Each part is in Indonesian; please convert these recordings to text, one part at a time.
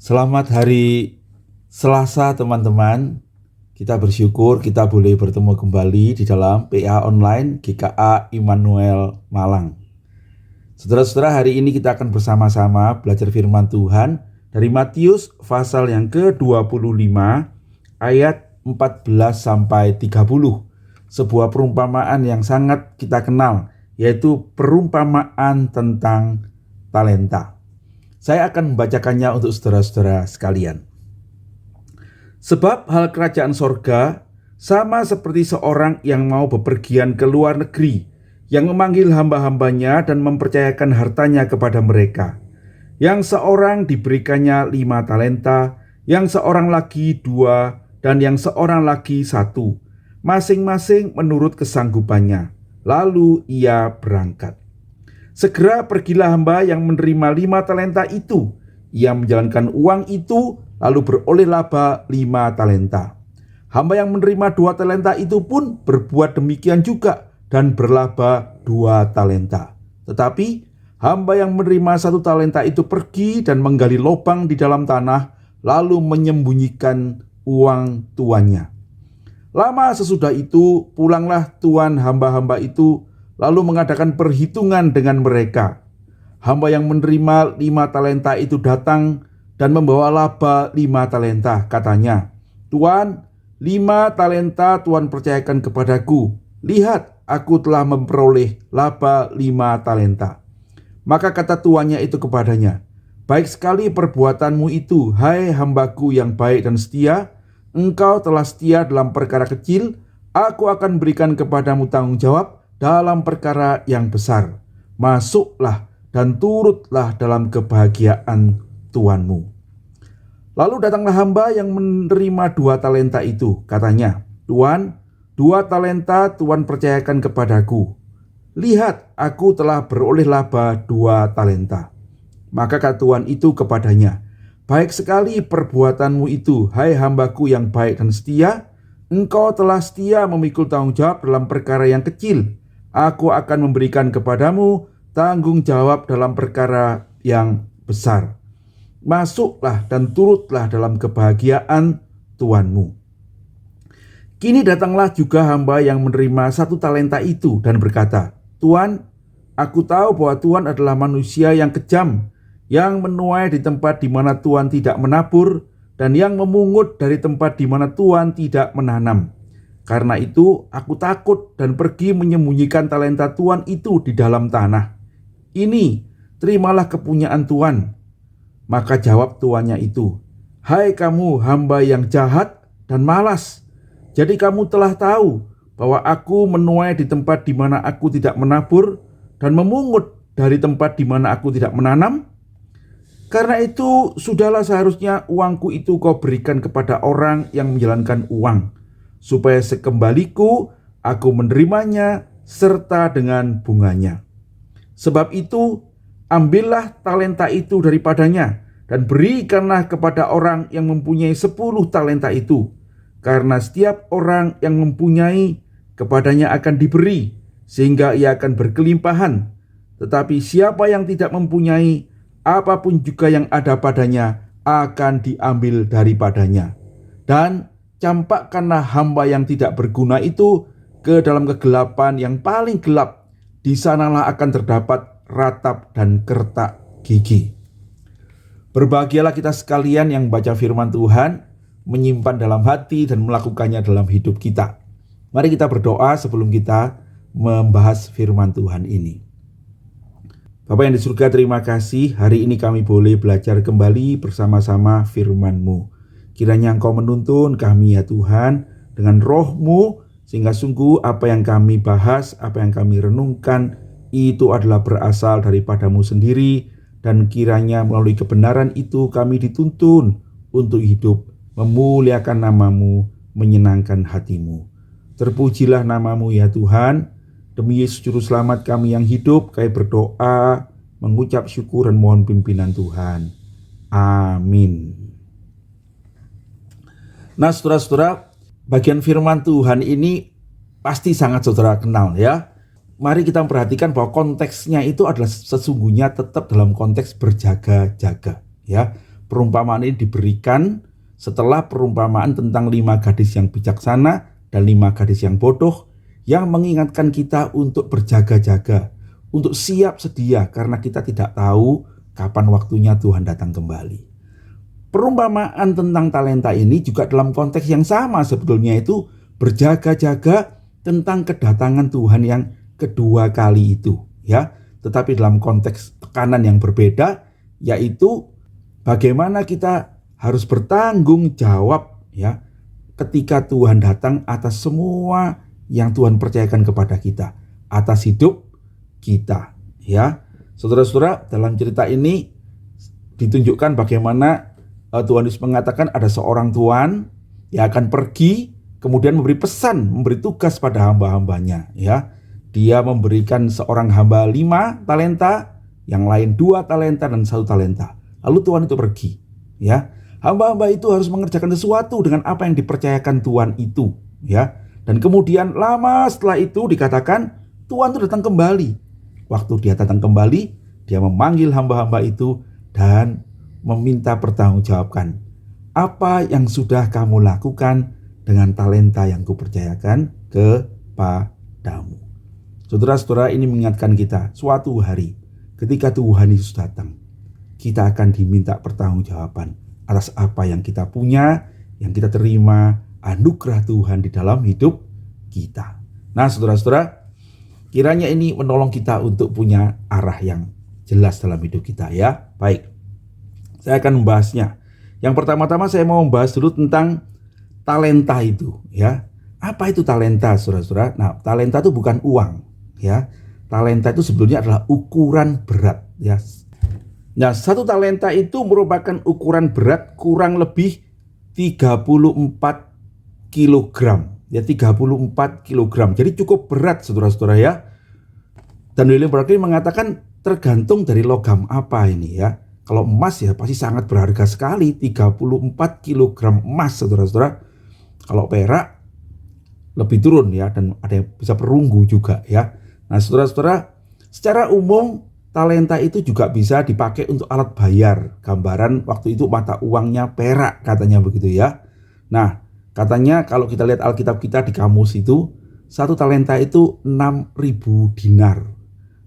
Selamat hari Selasa teman-teman. Kita bersyukur kita boleh bertemu kembali di dalam PA Online GKA Immanuel Malang. Saudara-saudara, hari ini kita akan bersama-sama belajar firman Tuhan dari Matius pasal yang ke-25 ayat 14 sampai 30. Sebuah perumpamaan yang sangat kita kenal, yaitu perumpamaan tentang talenta. Saya akan membacakannya untuk saudara-saudara sekalian. Sebab hal kerajaan sorga sama seperti seorang yang mau bepergian ke luar negeri, yang memanggil hamba-hambanya dan mempercayakan hartanya kepada mereka. Yang seorang diberikannya 5 talenta, yang seorang lagi 2, dan yang seorang lagi 1, masing-masing menurut kesanggupannya. Lalu ia berangkat. Segera pergilah hamba yang menerima 5 talenta itu. Ia menjalankan uang itu, lalu beroleh laba 5 talenta. Hamba yang menerima 2 talenta itu pun berbuat demikian juga dan berlaba 2 talenta. Tetapi hamba yang menerima 1 talenta itu pergi dan menggali lubang di dalam tanah, lalu menyembunyikan uang tuannya. Lama sesudah itu pulanglah tuan hamba-hamba itu, lalu mengadakan perhitungan dengan mereka. Hamba yang menerima 5 talenta itu datang dan membawa laba 5 talenta. Katanya, "Tuan, 5 talenta Tuan percayakan kepadaku. Lihat, aku telah memperoleh laba 5 talenta." Maka kata tuannya itu kepadanya, "Baik sekali perbuatanmu itu, hai hambaku yang baik dan setia. Engkau telah setia dalam perkara kecil, aku akan berikan kepadamu tanggung jawab dalam perkara yang besar. Masuklah dan turutlah dalam kebahagiaan tuanmu." Lalu datanglah hamba yang menerima 2 talenta itu. Katanya, "Tuan, 2 talenta Tuan percayakan kepadaku. Lihat, aku telah beroleh laba 2 talenta." Maka kata tuan itu kepadanya, "Baik sekali perbuatanmu itu, hai hambaku yang baik dan setia. Engkau telah setia memikul tanggung jawab dalam perkara yang kecil. Aku akan memberikan kepadamu tanggung jawab dalam perkara yang besar. Masuklah dan turutlah dalam kebahagiaan tuanmu." Kini datanglah juga hamba yang menerima 1 talenta itu dan berkata, "Tuan, aku tahu bahwa Tuan adalah manusia yang kejam, yang menuai di tempat di mana Tuan tidak menabur, dan yang memungut dari tempat di mana Tuan tidak menanam. Karena itu aku takut dan pergi menyembunyikan talenta Tuan itu di dalam tanah. Ini, terimalah kepunyaan Tuan." Maka jawab tuannya itu, "Hai kamu hamba yang jahat dan malas. Jadi kamu telah tahu bahwa aku menuai di tempat di mana aku tidak menabur dan memungut dari tempat di mana aku tidak menanam. Karena itu sudahlah seharusnya uangku itu kau berikan kepada orang yang menjalankan uang, supaya sekembaliku aku menerimanya serta dengan bunganya. Sebab itu ambillah talenta itu daripadanya dan berikanlah kepada orang yang mempunyai 10 talenta itu. Karena setiap orang yang mempunyai, kepadanya akan diberi, sehingga ia akan berkelimpahan. Tetapi siapa yang tidak mempunyai, apapun juga yang ada padanya akan diambil daripadanya. Dan campakkanlah hamba yang tidak berguna itu ke dalam kegelapan yang paling gelap. Di sanalah akan terdapat ratap dan kertak gigi." Berbahagialah kita sekalian yang baca firman Tuhan, menyimpan dalam hati dan melakukannya dalam hidup kita. Mari kita berdoa sebelum kita membahas firman Tuhan ini. Bapa yang di surga, terima kasih hari ini kami boleh belajar kembali bersama-sama firman-Mu. Kiranya Engkau menuntun kami ya Tuhan dengan roh-Mu, sehingga sungguh apa yang kami bahas, apa yang kami renungkan itu adalah berasal daripada-Mu sendiri. Dan kiranya melalui kebenaran itu kami dituntun untuk hidup memuliakan nama-Mu, menyenangkan hati-Mu. Terpujilah nama-Mu ya Tuhan. Demi Yesus Juru Selamat kami yang hidup, kami berdoa, mengucap syukur dan mohon pimpinan Tuhan. Amin. Nah saudara-saudara, bagian firman Tuhan ini pasti sangat saudara kenal ya. Mari kita perhatikan bahwa konteksnya itu adalah sesungguhnya tetap dalam konteks berjaga-jaga ya. Perumpamaan ini diberikan setelah perumpamaan tentang 5 gadis yang bijaksana dan 5 gadis yang bodoh, yang mengingatkan kita untuk berjaga-jaga, untuk siap sedia karena kita tidak tahu kapan waktunya Tuhan datang kembali. Perumpamaan tentang talenta ini juga dalam konteks yang sama sebetulnya, itu berjaga-jaga tentang kedatangan Tuhan yang kedua kali itu, ya. Tetapi dalam konteks tekanan yang berbeda, yaitu bagaimana kita harus bertanggung jawab, ya, ketika Tuhan datang atas semua yang Tuhan percayakan kepada kita, atas hidup kita, ya. Saudara-saudara, dalam cerita ini ditunjukkan bagaimana Tuhan Yesus mengatakan ada seorang tuan yang akan pergi, kemudian memberi pesan, memberi tugas pada hamba-hambanya, ya. Dia memberikan seorang hamba 5 talenta, yang lain 2 talenta dan 1 talenta. Lalu Tuhan itu pergi, ya. Hamba-hamba itu harus mengerjakan sesuatu dengan apa yang dipercayakan Tuhan itu, ya. Dan kemudian lama setelah itu dikatakan Tuhan itu datang kembali. Waktu dia datang kembali, dia memanggil hamba-hamba itu dan meminta pertanggungjawabkan. Apa yang sudah kamu lakukan dengan talenta yang kupercayakan kepadamu? Saudara-saudara, ini mengingatkan kita, suatu hari ketika Tuhan Yesus datang, kita akan diminta pertanggungjawaban atas apa yang kita punya, yang kita terima, anugerah Tuhan di dalam hidup kita. Nah, saudara-saudara, kiranya ini menolong kita untuk punya arah yang jelas dalam hidup kita, ya. Baik, saya akan membahasnya. Yang pertama-tama saya mau membahas dulu tentang talenta itu, ya. Apa itu talenta, saudara-saudara? Nah, talenta itu bukan uang, ya. Talenta itu sebetulnya adalah ukuran berat, ya. Nah, 1 talenta itu merupakan ukuran berat kurang lebih 34 kilogram, ya, 34 kilogram. Jadi cukup berat, saudara-saudara, ya. Dan William Barclay mengatakan tergantung dari logam apa ini, ya. Kalau emas ya pasti sangat berharga sekali, 34 kilogram emas, saudara-saudara. Kalau perak lebih turun, ya, dan ada yang bisa perunggu juga, ya. Nah, saudara-saudara, secara umum talenta itu juga bisa dipakai untuk alat bayar. Gambaran waktu itu mata uangnya perak, katanya begitu, ya. Nah, katanya kalau kita lihat Alkitab kita di kamus itu, 1 talenta itu 6.000 dinar.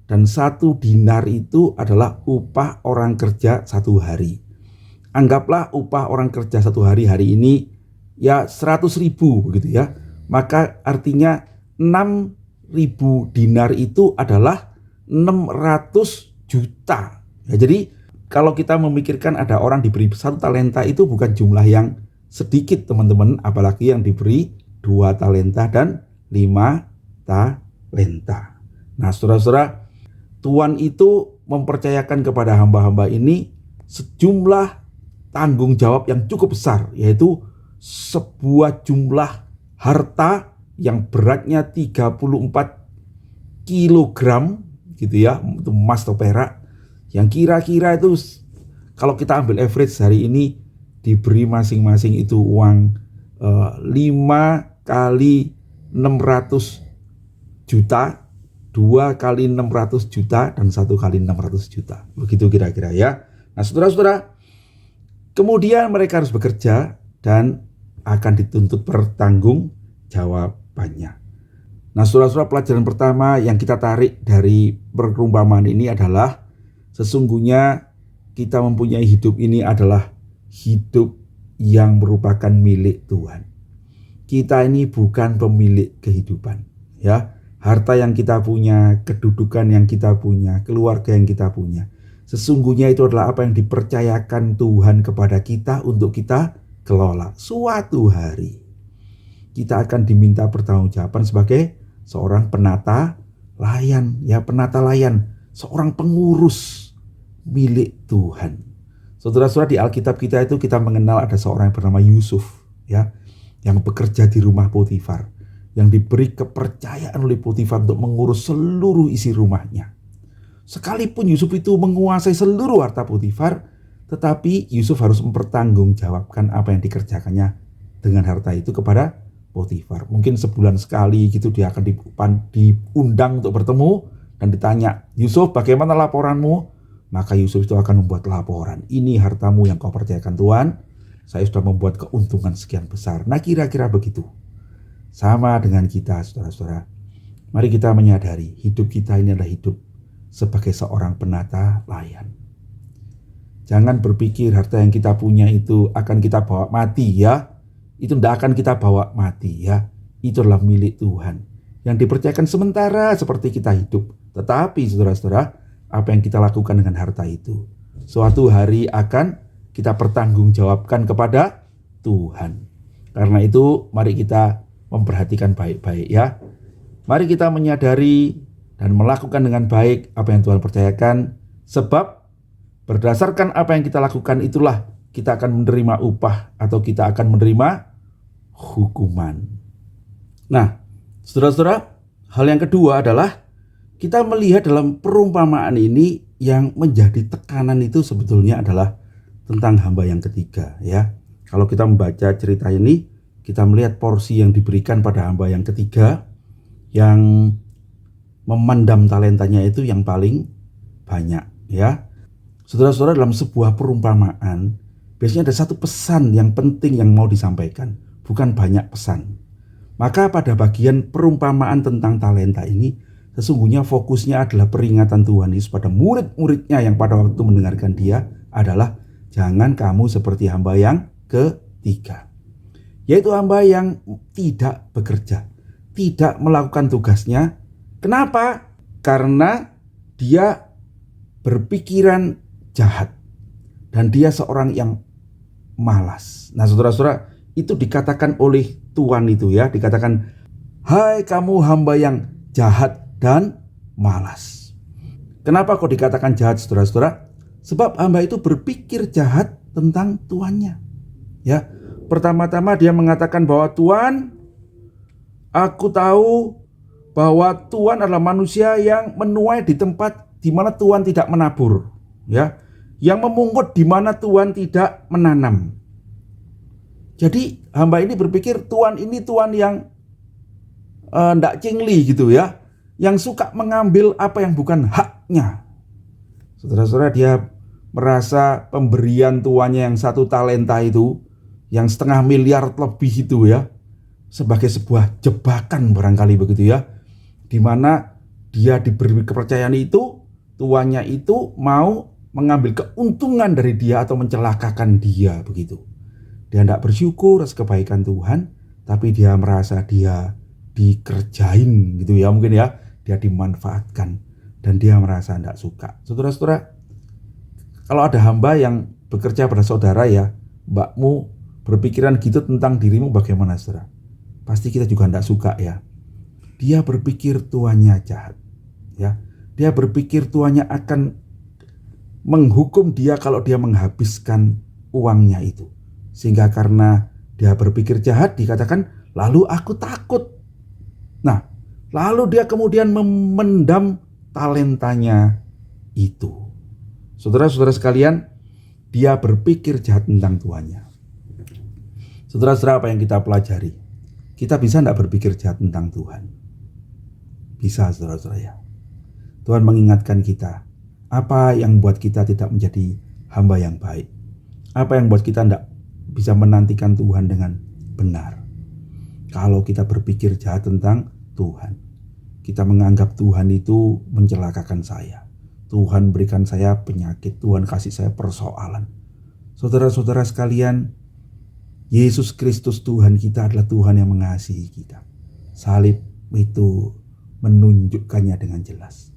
Dan 1 dinar itu adalah upah orang kerja 1 hari. Anggaplah upah orang kerja 1 hari ini ya 100.000 begitu, ya. Maka artinya 6.000 dinar itu adalah 600 juta. Ya, jadi kalau kita memikirkan ada orang diberi 1 talenta itu bukan jumlah yang sedikit, teman-teman, apalagi yang diberi 2 talenta dan 5 talenta. Nah, saudara-saudara, Tuhan itu mempercayakan kepada hamba-hamba ini sejumlah tanggung jawab yang cukup besar, yaitu sebuah jumlah harta yang beratnya 34 kilogram, gitu, ya, untuk emas atau perak, yang kira-kira itu kalau kita ambil average hari ini diberi masing-masing itu uang 5 kali 600 juta, 2 kali 600 juta, dan 1 kali 600 juta. Begitu kira-kira, ya. Nah, saudara-saudara, kemudian mereka harus bekerja dan akan dituntut pertanggung jawabannya. Nah, saudara-saudara, pelajaran pertama yang kita tarik dari perumpamaan ini adalah sesungguhnya kita mempunyai hidup ini adalah hidup yang merupakan milik Tuhan. Kita ini bukan pemilik kehidupan, ya. Harta yang kita punya, kedudukan yang kita punya, keluarga yang kita punya, sesungguhnya itu adalah apa yang dipercayakan Tuhan kepada kita untuk kita kelola. Suatu hari kita akan diminta pertanggungjawaban sebagai seorang penata layan, ya, penata layan, seorang pengurus milik Tuhan. Saudara-saudara, di Alkitab kita itu kita mengenal ada seorang yang bernama Yusuf, ya, yang bekerja di rumah Potifar, yang diberi kepercayaan oleh Potifar untuk mengurus seluruh isi rumahnya. Sekalipun Yusuf itu menguasai seluruh harta Potifar, tetapi Yusuf harus mempertanggungjawabkan apa yang dikerjakannya dengan harta itu kepada Potifar. Mungkin sebulan sekali gitu dia akan diundang untuk bertemu dan ditanya, "Yusuf, bagaimana laporanmu? Maka Yusuf itu akan membuat laporan, ini hartamu yang kau percayakan Tuhan, saya sudah membuat keuntungan sekian besar. Nah kira-kira begitu. Sama dengan kita saudara-saudara. Mari kita menyadari hidup kita ini adalah hidup sebagai seorang penata layan. Jangan berpikir harta yang kita punya itu akan kita bawa mati ya. Itu tidak akan kita bawa mati ya. Itu adalah milik Tuhan yang dipercayakan sementara seperti kita hidup. Tetapi saudara-saudara, apa yang kita lakukan dengan harta itu suatu hari akan kita pertanggungjawabkan kepada Tuhan. Karena itu mari kita memperhatikan baik-baik ya. Mari kita menyadari dan melakukan dengan baik apa yang Tuhan percayakan. Sebab berdasarkan apa yang kita lakukan itulah kita akan menerima upah atau kita akan menerima hukuman. Nah, saudara-saudara, hal yang kedua adalah kita melihat dalam perumpamaan ini yang menjadi tekanan itu sebetulnya adalah tentang hamba yang ketiga ya. Kalau kita membaca cerita ini, kita melihat porsi yang diberikan pada hamba yang ketiga yang memandam talentanya itu yang paling banyak ya. Saudara-saudara, dalam sebuah perumpamaan biasanya ada satu pesan yang penting yang mau disampaikan, bukan banyak pesan. Maka pada bagian perumpamaan tentang talenta ini sesungguhnya fokusnya adalah peringatan Tuhan Yesus pada murid-muridnya yang pada waktu mendengarkan dia adalah jangan kamu seperti hamba yang ketiga. Yaitu hamba yang tidak bekerja, tidak melakukan tugasnya. Kenapa? Karena dia berpikiran jahat dan dia seorang yang malas. Nah saudara-saudara, itu dikatakan oleh Tuhan itu ya, dikatakan hai kamu hamba yang jahat dan malas. Kenapa kok dikatakan jahat saudara-saudara? Sebab hamba itu berpikir jahat tentang tuannya. Ya, pertama-tama dia mengatakan bahwa Tuhan, aku tahu bahwa Tuhan adalah manusia yang menuai di tempat di mana Tuhan tidak menabur, ya, yang memungut di mana Tuhan tidak menanam. Jadi hamba ini berpikir Tuhan ini Tuhan yang ndak cingli gitu ya, yang suka mengambil apa yang bukan haknya. Saudara-saudara, dia merasa pemberian tuannya yang 1 talenta itu, yang 0,5 miliar lebih itu ya, sebagai sebuah jebakan barangkali begitu ya, di mana dia diberi kepercayaan itu, tuannya itu mau mengambil keuntungan dari dia atau mencelakakan dia begitu. Dia tidak bersyukur atas kebaikan Tuhan, tapi dia merasa dia dikerjain gitu ya, mungkin ya, dia dimanfaatkan dan dia merasa tidak suka. Saudara-saudara, kalau ada hamba yang bekerja pada saudara ya, mbakmu berpikiran gitu tentang dirimu, bagaimana saudara? Pasti kita juga tidak suka ya. Dia berpikir tuannya jahat ya. Dia berpikir tuannya akan menghukum dia kalau dia menghabiskan uangnya itu. Sehingga karena dia berpikir jahat, dikatakan lalu aku takut. Nah, lalu dia kemudian memendam talentanya itu. Saudara-saudara sekalian, dia berpikir jahat tentang tuannya. Saudara-saudara, apa yang kita pelajari? Kita bisa tidak berpikir jahat tentang Tuhan? Bisa saudara-saudara ya. Tuhan mengingatkan kita, apa yang buat kita tidak menjadi hamba yang baik? Apa yang buat kita tidak bisa menantikan Tuhan dengan benar? Kalau kita berpikir jahat tentang Tuhan, kita menganggap Tuhan itu mencelakakan saya, Tuhan berikan saya penyakit, Tuhan kasih saya persoalan. Saudara-saudara sekalian, Yesus Kristus Tuhan kita adalah Tuhan yang mengasihi kita. Salib itu menunjukkannya dengan jelas.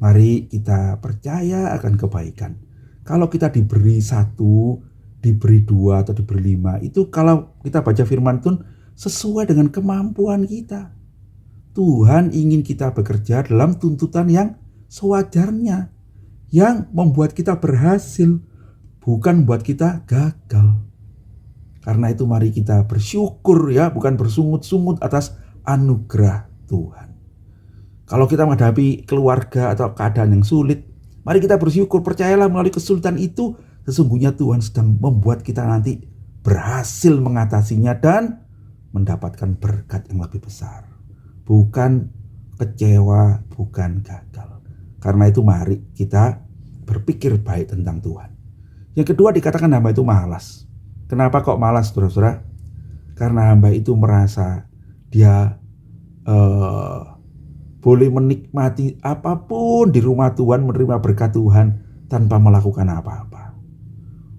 Mari kita percaya akan kebaikan. Kalau kita diberi 1, diberi 2 atau diberi 5, itu kalau kita baca firman Tuhan sesuai dengan kemampuan kita. Tuhan ingin kita bekerja dalam tuntutan yang sewajarnya, yang membuat kita berhasil, bukan buat kita gagal. Karena itu mari kita bersyukur ya, bukan bersungut-sungut atas anugerah Tuhan. Kalau kita menghadapi keluarga atau keadaan yang sulit, mari kita bersyukur, percayalah melalui kesulitan itu sesungguhnya Tuhan sedang membuat kita nanti berhasil mengatasinya dan mendapatkan berkat yang lebih besar. Bukan kecewa, bukan gagal. Karena itu mari kita berpikir baik tentang Tuhan. Yang kedua dikatakan hamba itu malas. Kenapa kok malas, saudara-saudara? Karena hamba itu merasa dia boleh menikmati apapun di rumah Tuhan, menerima berkat Tuhan tanpa melakukan apa-apa.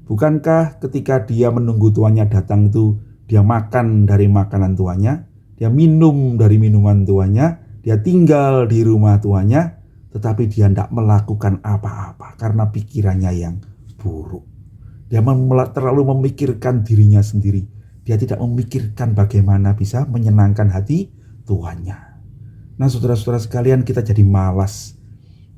Bukankah ketika dia menunggu tuannya datang itu, dia makan dari makanan tuannya, dia minum dari minuman tuannya, dia tinggal di rumah tuannya, tetapi dia tidak melakukan apa-apa karena pikirannya yang buruk. Dia terlalu memikirkan dirinya sendiri. Dia tidak memikirkan bagaimana bisa menyenangkan hati tuannya. Nah, saudara-saudara sekalian, kita jadi malas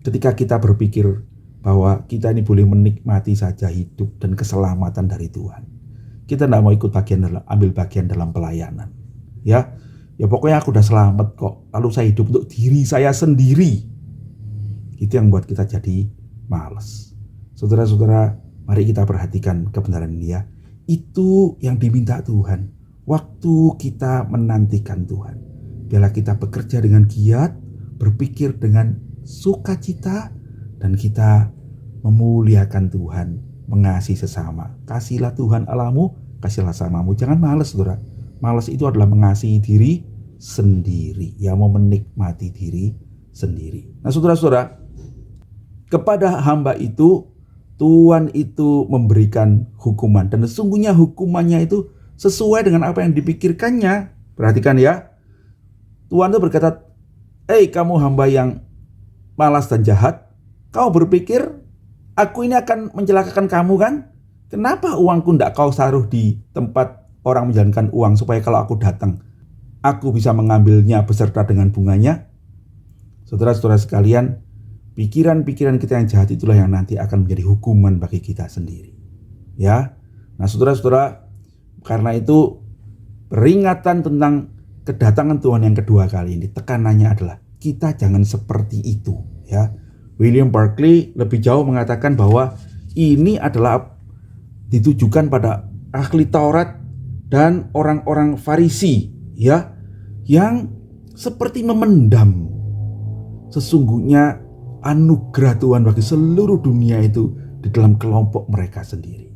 ketika kita berpikir bahwa kita ini boleh menikmati saja hidup dan keselamatan dari Tuhan. Kita tidak mau ikut ambil bagian dalam pelayanan. Ya pokoknya aku udah selamat kok. Lalu saya hidup untuk diri saya sendiri. Itu yang buat kita jadi malas. Saudara-saudara, mari kita perhatikan kebenaran ini ya. Itu yang diminta Tuhan. Waktu kita menantikan Tuhan, biarlah kita bekerja dengan giat, berpikir dengan sukacita, dan kita memuliakan Tuhan, mengasihi sesama. Kasihlah Tuhan Allahmu, kasihlah samamu. Jangan malas, saudara. Malas itu adalah mengasihi diri sendiri, mau menikmati diri sendiri. Nah, saudara-saudara, kepada hamba itu Tuhan itu memberikan hukuman, dan sesungguhnya hukumannya itu sesuai dengan apa yang dipikirkannya. Perhatikan ya, Tuhan itu berkata, kamu hamba yang malas dan jahat, kau berpikir aku ini akan mencelakakan kamu kan? Kenapa uangku tidak kau taruh di tempat orang menjalankan uang, supaya kalau aku datang, aku bisa mengambilnya beserta dengan bunganya? Saudara-saudara sekalian, pikiran-pikiran kita yang jahat itulah yang nanti akan menjadi hukuman bagi kita sendiri. Ya, nah saudara-saudara, karena itu peringatan tentang kedatangan Tuhan yang kedua kali ini, tekanannya adalah kita jangan seperti itu. Ya, William Barclay lebih jauh mengatakan bahwa ini adalah ditujukan pada ahli Taurat dan orang-orang Farisi, ya, yang seperti memendam sesungguhnya anugerah Tuhan bagi seluruh dunia itu di dalam kelompok mereka sendiri.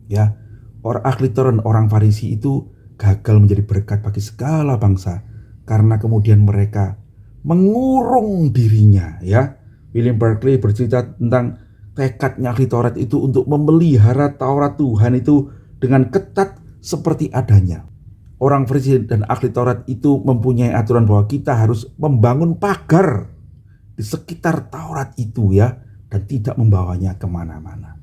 Ya, orang ahli Taurat dan orang Farisi itu gagal menjadi berkat bagi segala bangsa karena kemudian mereka mengurung dirinya. Ya, William Barclay bercerita tentang tekadnya ahli Taurat itu untuk memelihara Taurat Tuhan itu dengan ketat seperti adanya. Orang Farisi dan ahli Taurat itu mempunyai aturan bahwa kita harus membangun pagar di sekitar Taurat itu, ya, dan tidak membawanya kemana-mana.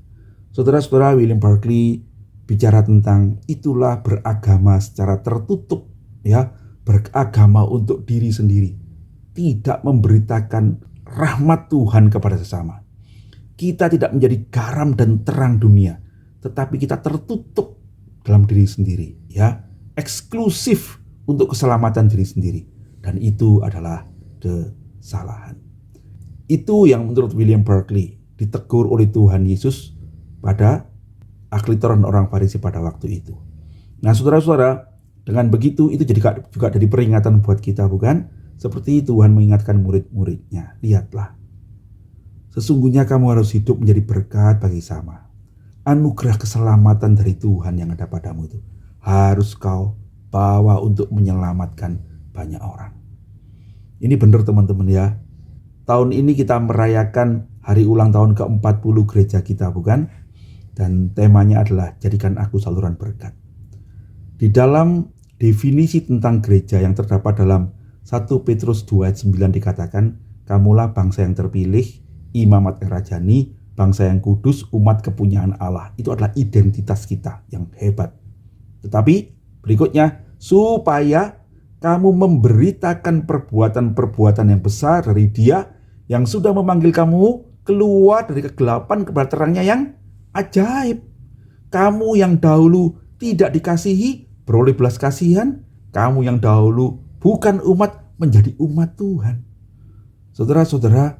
Saudara-saudara, William Barclay bicara tentang itulah beragama secara tertutup, ya, beragama untuk diri sendiri, tidak memberitakan rahmat Tuhan kepada sesama. Kita tidak menjadi garam dan terang dunia, tetapi kita tertutup dalam diri sendiri, ya, eksklusif untuk keselamatan diri sendiri, dan itu adalah kesalahan. Itu yang menurut William Barclay ditegur oleh Tuhan Yesus pada ahli Taurat dan orang Farisi pada waktu itu. Nah, saudara-saudara, dengan begitu itu juga jadi peringatan buat kita, bukan? Seperti Tuhan mengingatkan murid-muridnya, lihatlah, sesungguhnya kamu harus hidup menjadi berkat bagi sama. Anugerah keselamatan dari Tuhan yang ada padamu itu harus kau bawa untuk menyelamatkan banyak orang. Ini benar teman-teman ya. Tahun ini kita merayakan hari ulang tahun ke-40 gereja kita, bukan? Dan temanya adalah jadikan aku saluran berkat. Di dalam definisi tentang gereja yang terdapat dalam 1 Petrus 2 ayat 9 dikatakan, kamulah bangsa yang terpilih, imamat yang rajani, bangsa yang kudus, umat kepunyaan Allah. Itu adalah identitas kita yang hebat. Tetapi berikutnya, supaya kamu memberitakan perbuatan-perbuatan yang besar dari Dia yang sudah memanggil kamu keluar dari kegelapan kepada terangnya yang ajaib. Kamu yang dahulu tidak dikasihi, beroleh belas kasihan. Kamu yang dahulu bukan umat, menjadi umat Tuhan. Saudara-saudara,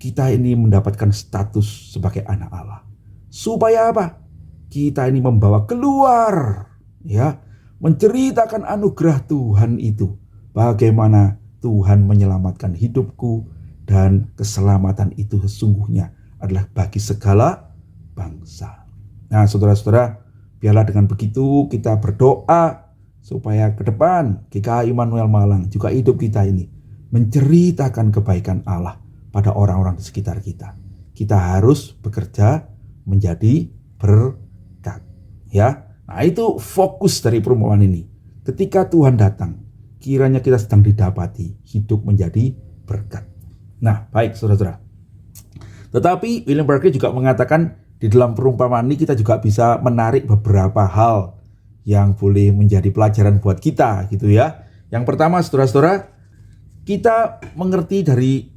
kita ini mendapatkan status sebagai anak Allah. Supaya apa? Kita ini membawa keluar, ya, menceritakan anugerah Tuhan itu. Bagaimana Tuhan menyelamatkan hidupku, dan keselamatan itu sesungguhnya adalah bagi segala bangsa. Nah, saudara-saudara, biarlah dengan begitu kita berdoa supaya ke depan GKI Immanuel Malang juga hidup kita ini menceritakan kebaikan Allah pada orang-orang di sekitar kita. Kita harus bekerja menjadi berkat, ya. Nah, itu fokus dari perumpamaan ini. Ketika Tuhan datang, kiranya kita sedang didapati hidup menjadi berkat. Nah, baik saudara-saudara. Tetapi William Barclay juga mengatakan di dalam perumpamaan ini kita juga bisa menarik beberapa hal yang boleh menjadi pelajaran buat kita gitu ya. Yang pertama saudara-saudara, kita mengerti dari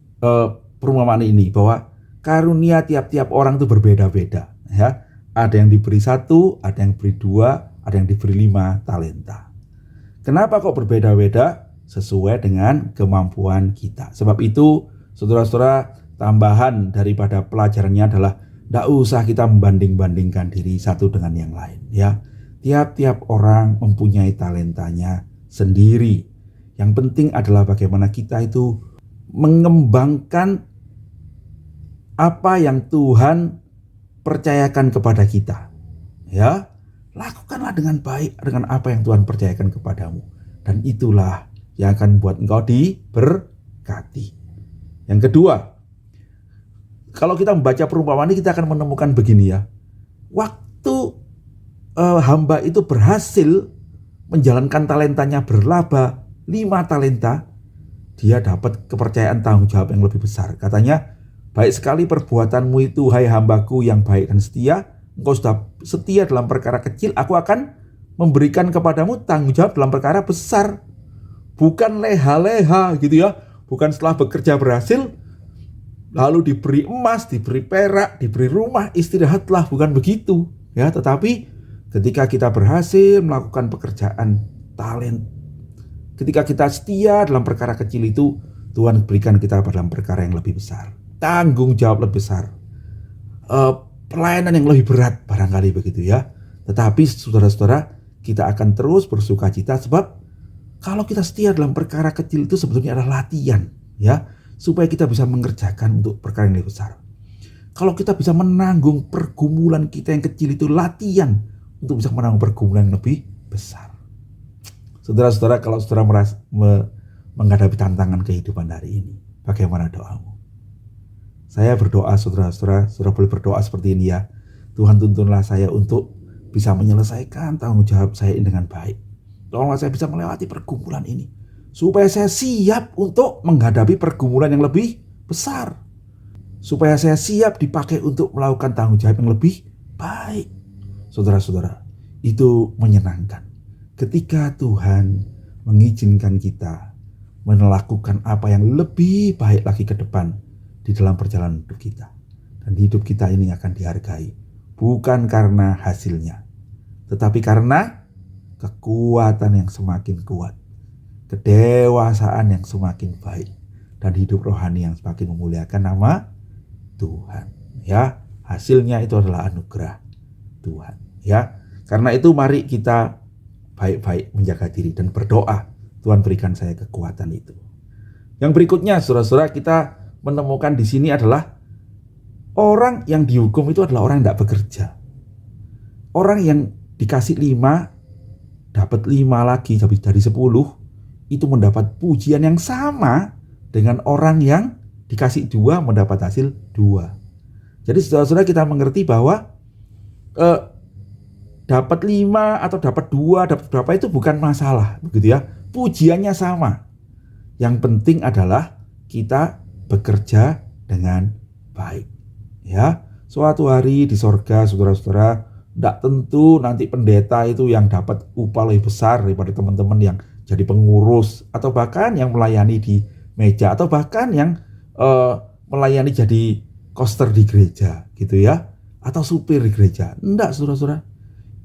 perumpamaan ini bahwa karunia tiap-tiap orang itu berbeda-beda ya. Ada yang diberi 1, ada yang diberi 2, ada yang diberi 5 talenta. Kenapa kok berbeda-beda? Sesuai dengan kemampuan kita. Sebab itu saudara-saudara, tambahan daripada pelajarannya adalah tidak usah kita membanding-bandingkan diri satu dengan yang lain ya. Tiap-tiap orang mempunyai talentanya sendiri. Yang penting adalah bagaimana kita itu mengembangkan apa yang Tuhan percayakan kepada kita. Ya, lakukanlah dengan baik dengan apa yang Tuhan percayakan kepadamu. Dan itulah yang akan buat engkau diberkati. Yang kedua, kalau kita membaca perumpamaan ini kita akan menemukan begini ya. Waktu hamba itu berhasil menjalankan talentanya berlaba 5 talenta, dia dapat kepercayaan tanggung jawab yang lebih besar. Katanya, baik sekali perbuatanmu itu, hai hambaku yang baik dan setia. Engkau sudah setia dalam perkara kecil, aku akan memberikan kepadamu tanggung jawab dalam perkara besar. Bukan leha-leha gitu ya. Bukan setelah bekerja berhasil, lalu diberi emas, diberi perak, diberi rumah, istirahatlah. Bukan begitu ya. Tetapi ketika kita berhasil melakukan pekerjaan talent, ketika kita setia dalam perkara kecil itu, Tuhan berikan kita dalam perkara yang lebih besar, tanggung jawab lebih besar, pelayanan yang lebih berat barangkali begitu ya. Tetapi saudara-saudara, kita akan terus bersuka cita sebab kalau kita setia dalam perkara kecil itu sebetulnya adalah latihan ya, supaya kita bisa mengerjakan untuk perkara yang lebih besar. Kalau kita bisa menanggung pergumulan kita yang kecil itu latihan untuk bisa menanggung pergumulan yang lebih besar. Saudara-saudara, kalau saudara menghadapi tantangan kehidupan hari ini, bagaimana doamu? Saya berdoa saudara-saudara boleh berdoa seperti ini ya. Tuhan, tuntunlah saya untuk bisa menyelesaikan tanggung jawab saya ini dengan baik. Tolonglah saya bisa melewati pergumulan ini, supaya saya siap untuk menghadapi pergumulan yang lebih besar. Supaya saya siap dipakai untuk melakukan tanggung jawab yang lebih baik. Saudara-saudara, itu menyenangkan ketika Tuhan mengizinkan kita melakukan apa yang lebih baik lagi ke depan di dalam perjalanan hidup kita. Dan hidup kita ini akan dihargai bukan karena hasilnya, tetapi karena kekuatan yang semakin kuat, kedewasaan yang semakin baik, dan hidup rohani yang semakin memuliakan nama Tuhan. Ya, hasilnya itu adalah anugerah Tuhan. Ya, karena itu mari kita baik-baik menjaga diri dan berdoa Tuhan berikan saya kekuatan itu. Yang berikutnya, saudara-saudara, kita menemukan di sini adalah orang yang dihukum itu adalah orang yang tidak bekerja. Orang yang dikasih 5 dapat 5 lagi dari 10 itu mendapat pujian yang sama dengan orang yang dikasih 2 mendapat hasil 2. Jadi saudara-saudara, kita mengerti bahwa dapat 5 atau dapat 2, dapat berapa itu bukan masalah, begitu ya. Pujiannya sama. Yang penting adalah kita bekerja dengan baik. Ya, suatu hari di sorga, saudara-saudara, tidak tentu nanti pendeta itu yang dapat upah lebih besar daripada teman-teman yang jadi pengurus, atau bahkan yang melayani di meja, atau bahkan yang melayani jadi koster di gereja, gitu ya, atau supir di gereja. Enggak, saudara-saudara.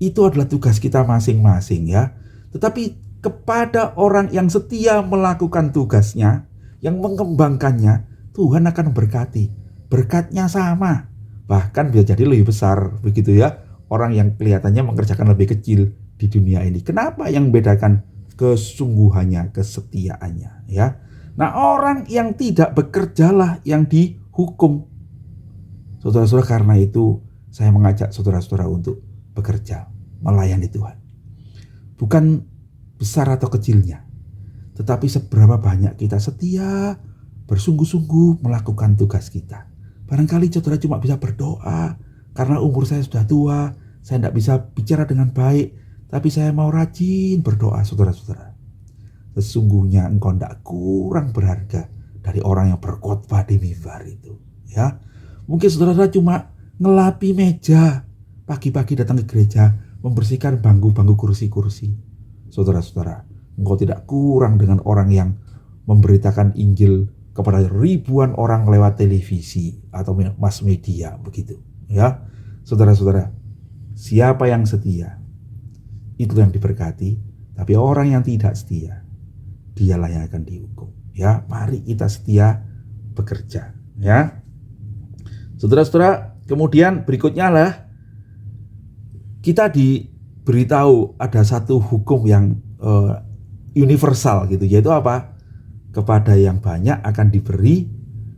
Itu adalah tugas kita masing-masing ya. Tetapi kepada orang yang setia melakukan tugasnya, yang mengembangkannya, Tuhan akan memberkati. Berkatnya sama, bahkan bisa jadi lebih besar, begitu ya. Orang yang kelihatannya mengerjakan lebih kecil di dunia ini. Kenapa? Yang membedakan kesungguhannya, kesetiaannya ya. Nah, orang yang tidak bekerjalah yang dihukum. Saudara-saudara, karena itu saya mengajak saudara-saudara untuk bekerja, melayani Tuhan. Bukan besar atau kecilnya, tetapi seberapa banyak kita setia, bersungguh-sungguh melakukan tugas kita. Barangkali saudara cuma bisa berdoa, karena umur saya sudah tua, saya tidak bisa bicara dengan baik, tapi saya mau rajin berdoa, saudara-saudara. Sesungguhnya engkau tidak kurang berharga dari orang yang berkhotbah di mimbar itu. Ya, mungkin saudara cuma ngelapi meja, pagi-pagi datang ke gereja, membersihkan bangku-bangku kursi-kursi. Saudara-saudara, engkau tidak kurang dengan orang yang memberitakan Injil kepada ribuan orang lewat televisi atau mass media, begitu. Ya, saudara-saudara, siapa yang setia, itu yang diberkati. Tapi orang yang tidak setia, dialah yang akan dihukum. Ya, mari kita setia bekerja. Ya, saudara-saudara, kemudian berikutnya lah kita diberitahu ada satu hukum yang universal gitu, yaitu apa? Kepada yang banyak akan diberi,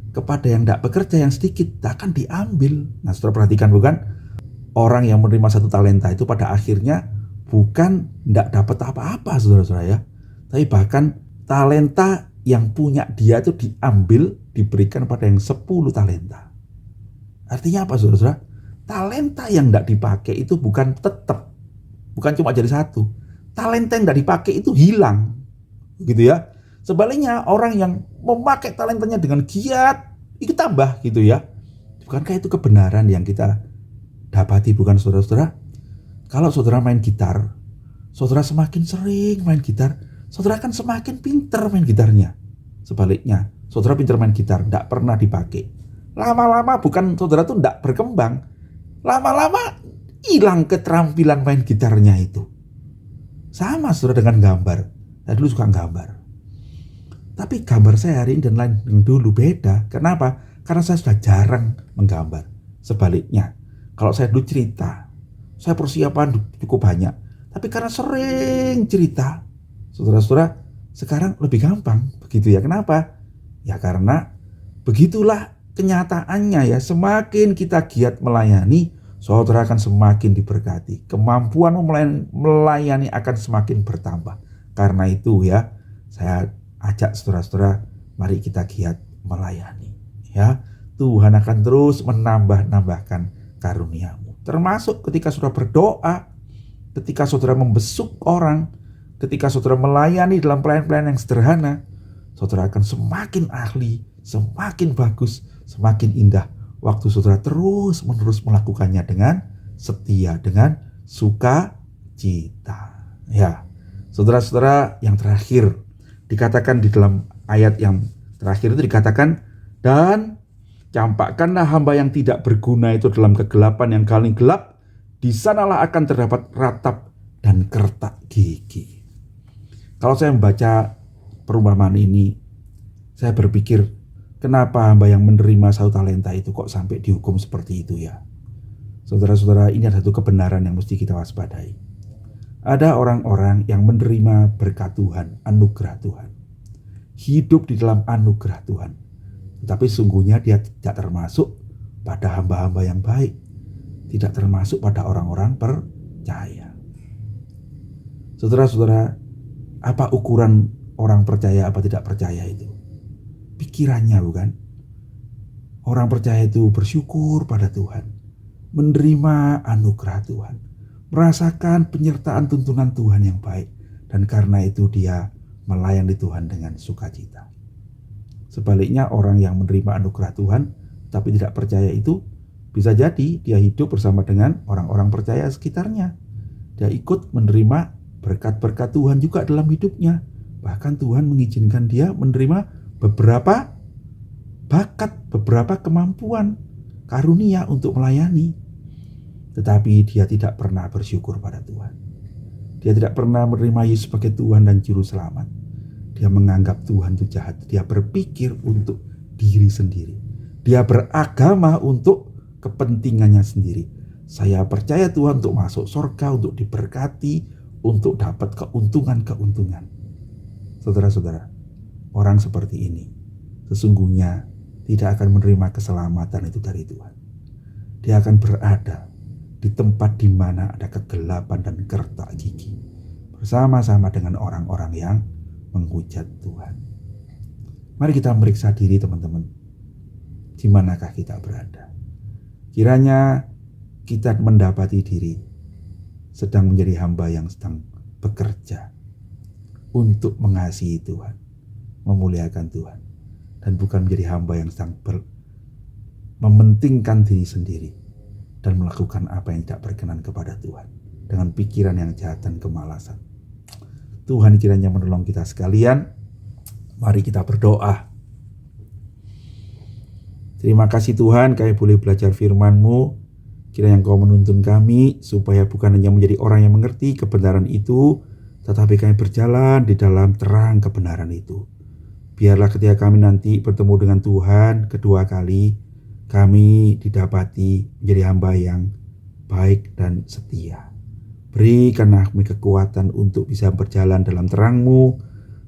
kepada yang tidak bekerja yang sedikit akan diambil. Nah, saudara perhatikan, bukan? Orang yang menerima 1 talenta itu pada akhirnya bukan tidak dapat apa-apa, saudara-saudara ya, tapi bahkan talenta yang punya dia itu diambil, diberikan pada yang 10 talenta. Artinya apa, saudara-saudara? Talenta yang tidak dipakai itu bukan tetap, bukan cuma jadi 1. Talenta yang tidak dipakai itu hilang, gitu ya. Sebaliknya orang yang memakai talentanya dengan giat itu tambah, gitu ya. Bukankah itu kebenaran yang kita dapati, bukan saudara-saudara? Kalau saudara main gitar, saudara semakin sering main gitar, saudara akan semakin pintar main gitarnya. Sebaliknya, saudara pintar main gitar, tidak pernah dipakai, lama-lama bukan saudara tuh tidak berkembang, lama-lama hilang keterampilan main gitarnya itu. Sama saudara dengan gambar. Saya dulu suka gambar, tapi gambar saya hari ini dan lain yang dulu beda. Kenapa? Karena saya sudah jarang menggambar. Sebaliknya, kalau saya dulu cerita, saya persiapan cukup banyak, tapi karena sering cerita, saudara-saudara, sekarang lebih gampang, begitu ya. Kenapa? Ya karena begitulah kenyataannya ya. Semakin kita giat melayani, saudara akan semakin diberkati. Kemampuan melayani akan semakin bertambah. Karena itu ya, saya ajak saudara-saudara, mari kita giat melayani. Ya, Tuhan akan terus menambahkan karunia-Mu. Termasuk ketika saudara berdoa, ketika saudara membesuk orang, ketika saudara melayani dalam pelayanan-pelayanan yang sederhana, saudara akan semakin ahli, semakin bagus, semakin indah. Waktu saudara terus-menerus melakukannya dengan setia, dengan sukacita. Ya, saudara-saudara, yang terakhir dikatakan di dalam ayat yang terakhir itu dikatakan, dan campakkanlah hamba yang tidak berguna itu dalam kegelapan yang paling gelap, di sanalah akan terdapat ratap dan kertak gigi. Kalau saya membaca perumpamaan ini, saya berpikir, kenapa hamba yang menerima 1 talenta itu kok sampai dihukum seperti itu ya? Saudara-saudara, ini ada satu kebenaran yang mesti kita waspadai. Ada orang-orang yang menerima berkat Tuhan, anugerah Tuhan, hidup di dalam anugerah Tuhan, tetapi sungguhnya dia tidak termasuk pada hamba-hamba yang baik, tidak termasuk pada orang-orang percaya. Saudara-saudara, apa ukuran orang percaya apa tidak percaya itu? Pikirannya, bukan? Orang percaya itu bersyukur pada Tuhan, menerima anugerah Tuhan, merasakan penyertaan tuntunan Tuhan yang baik, dan karena itu dia melayani Tuhan dengan sukacita. Sebaliknya, orang yang menerima anugerah Tuhan tapi tidak percaya itu, bisa jadi dia hidup bersama dengan orang-orang percaya sekitarnya. Dia ikut menerima berkat-berkat Tuhan juga dalam hidupnya. Bahkan Tuhan mengizinkan dia menerima beberapa bakat, beberapa kemampuan, karunia untuk melayani. Tetapi dia tidak pernah bersyukur pada Tuhan. Dia tidak pernah menerima Yesus sebagai Tuhan dan Juru Selamat. Dia menganggap Tuhan itu jahat. Dia berpikir untuk diri sendiri. Dia beragama untuk kepentingannya sendiri. Saya percaya Tuhan untuk masuk surga, untuk diberkati, untuk dapat keuntungan-keuntungan. Saudara-saudara, orang seperti ini sesungguhnya tidak akan menerima keselamatan itu dari Tuhan. dia akan berada di tempat di mana ada kegelapan dan kertak gigi, bersama-sama dengan orang-orang yang menghujat Tuhan. Mari kita meriksa diri teman-teman, di manakah kita berada. Kiranya kita mendapati diri sedang menjadi hamba yang sedang bekerja untuk mengasihi Tuhan, memuliakan Tuhan, dan bukan menjadi hamba yang sedang mementingkan diri sendiri dan melakukan apa yang tidak berkenan kepada Tuhan dengan pikiran yang jahat dan kemalasan. Tuhan kiranya menolong kita sekalian. Mari kita berdoa. Terima kasih Tuhan, kami boleh belajar firman-Mu. Kiranya Engkau menuntun kami supaya bukan hanya menjadi orang yang mengerti kebenaran itu, tetapi kami berjalan di dalam terang kebenaran itu. Biarlah ketika kami nanti bertemu dengan Tuhan kedua kali, kami didapati menjadi hamba yang baik dan setia. Berikanlah kami kekuatan untuk bisa berjalan dalam terang-Mu,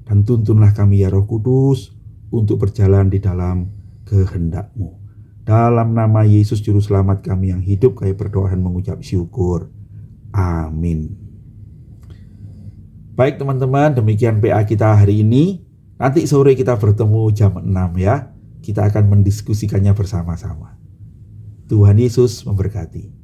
dan tuntunlah kami ya Roh Kudus untuk berjalan di dalam kehendak-Mu. Dalam nama Yesus Juru Selamat kami yang hidup, kami berdoa dan mengucap syukur. Amin. Baik teman-teman, demikian PA kita hari ini. Nanti sore kita bertemu jam 6 ya. Kita akan mendiskusikannya bersama-sama. Tuhan Yesus memberkati.